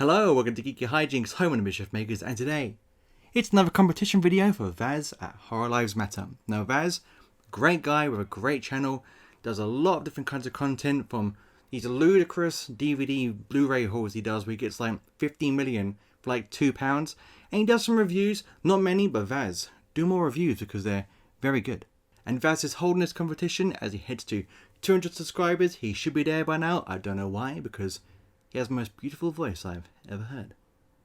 Hello, welcome to Geeky Hijinks, home of the Mischief Makers, and today it's another competition video for Vas at HorrorLivesMatter. Now Vas, great guy with a great channel, does a lot of different kinds of content, from these ludicrous DVD Blu-ray hauls he does where he gets like 15 million for like £2, and he does some reviews, not many, but Vas, do more reviews because they're very good. And Vas is holding this competition as he heads to 200 subscribers. He should be there by now. I don't know why, because he has the most beautiful voice I've ever heard.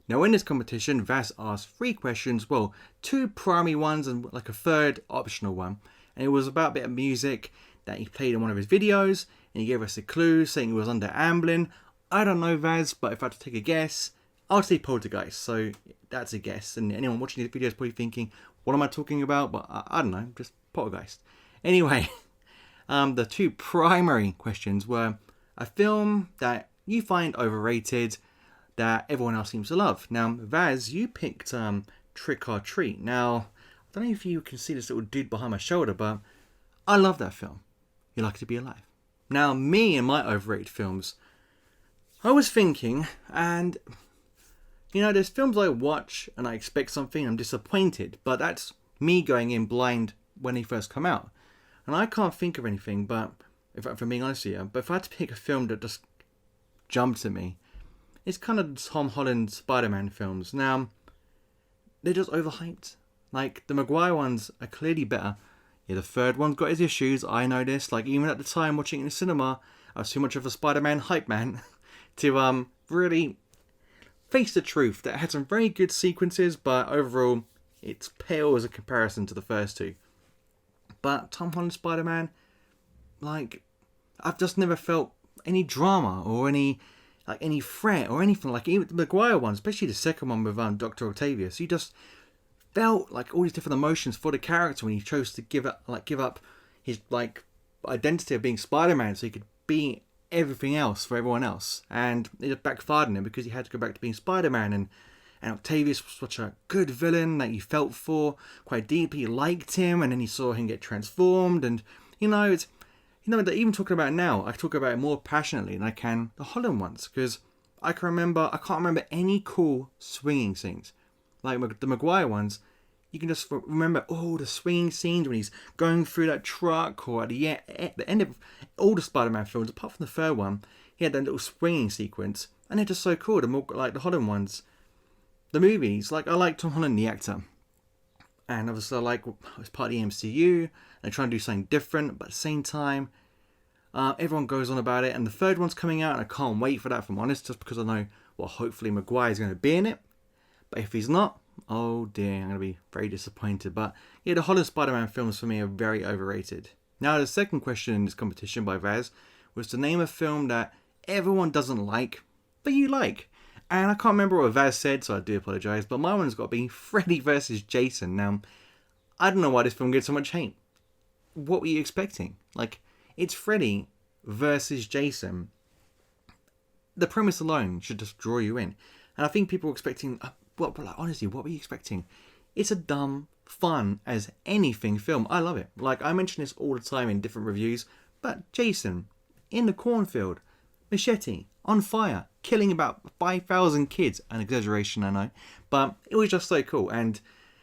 Now in this competition, Vas asked 3 questions, well, 2 primary ones and like a third optional one. And it was about a bit of music that he played in one of his videos, and he gave us a clue saying it was under Amblin. I don't know Vas, but if I had to take a guess, I'll say Poltergeist, so that's a guess. And anyone watching this video is probably thinking, what am I talking about? But I don't know, just Poltergeist. Anyway, the 2 primary questions were a film that you find overrated that everyone else seems to love. Now, Vas, you picked Trick or Treat. Now, I don't know if you can see this little dude behind my shoulder, but I love that film. You Like to Be Alive. Now, me and my overrated films, I was thinking, and you know, there's films I watch and I expect something, I'm disappointed, but that's me going in blind when they first come out. And I can't think of anything, but if I'm being honest here, but if I had to pick a film that just jumped at me, it's kind of the Tom Holland Spider-Man films. Now, they're just overhyped. Like, the Maguire ones are clearly better. Yeah, the third one's got his issues, I know this. Like, even at the time watching it in the cinema, I was too much of a Spider-Man hype man to really face the truth that it had some very good sequences, but overall, it's pale as a comparison to the first 2. But Tom Holland Spider-Man, like, I've just never felt any drama or any threat or anything. Like, even the Maguire one, especially the second one with Dr. Octavius, you just felt like all these different emotions for the character when he chose to give up his like identity of being Spider-Man so he could be everything else for everyone else. And it just backfired on him because he had to go back to being Spider-Man, and Octavius was such a good villain that you felt for quite deeply. You liked him, and then you saw him get transformed, and you know, it's, you know, even talking about it now, I talk about it more passionately than I can the Holland ones, because I can't remember any cool swinging scenes. Like the Maguire ones, you can just remember all the swinging scenes when he's going through that truck, or at the end of all the Spider-Man films, apart from the third one, he had that little swinging sequence, and they're just so cool. The more like the Holland ones, the movies, like I like Tom Holland the actor, and obviously I like as part of the MCU, and trying to do something different, but at the same time, everyone goes on about it, and the third one's coming out, and I can't wait for that, if I'm honest, just because I know, well, hopefully Maguire's going to be in it. But if he's not, oh dear, I'm going to be very disappointed. But yeah, the Holland Spider-Man films for me are very overrated. Now, the second question in this competition by Vas was to name a film that everyone doesn't like, but you like. And I can't remember what Vas said, so I do apologise, but my one's got to be Freddy vs. Jason. Now, I don't know why this film gets so much hate. What were you expecting? Like, it's Freddy versus Jason. The premise alone should just draw you in. And I think people were expecting, honestly, what were you expecting? It's a dumb, fun as anything film. I love it. Like, I mention this all the time in different reviews, but Jason, in the cornfield, machete, on fire, killing about 5,000 kids. An exaggeration, I know. But it was just so cool. And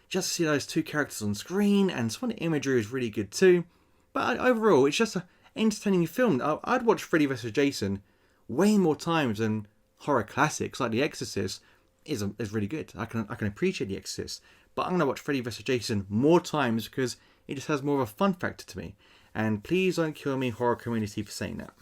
just to see those 2 characters on screen, and some of the imagery is really good too. But overall, it's just an entertaining film. I'd watch Freddy vs. Jason way more times than horror classics like The Exorcist is really good. I can appreciate The Exorcist, but I'm going to watch Freddy vs. Jason more times because it just has more of a fun factor to me. And please don't kill me, horror community, for saying that.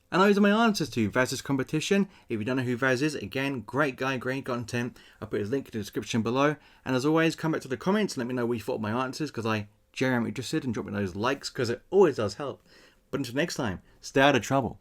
And those are my answers to Vaz's competition. If you don't know who Vas is, again, great guy, great content. I'll put his link in the description below. And as always, come back to the comments and let me know what you thought of my answers, because I genuinely am interested, and drop me those likes because it always does help. But until next time, stay out of trouble.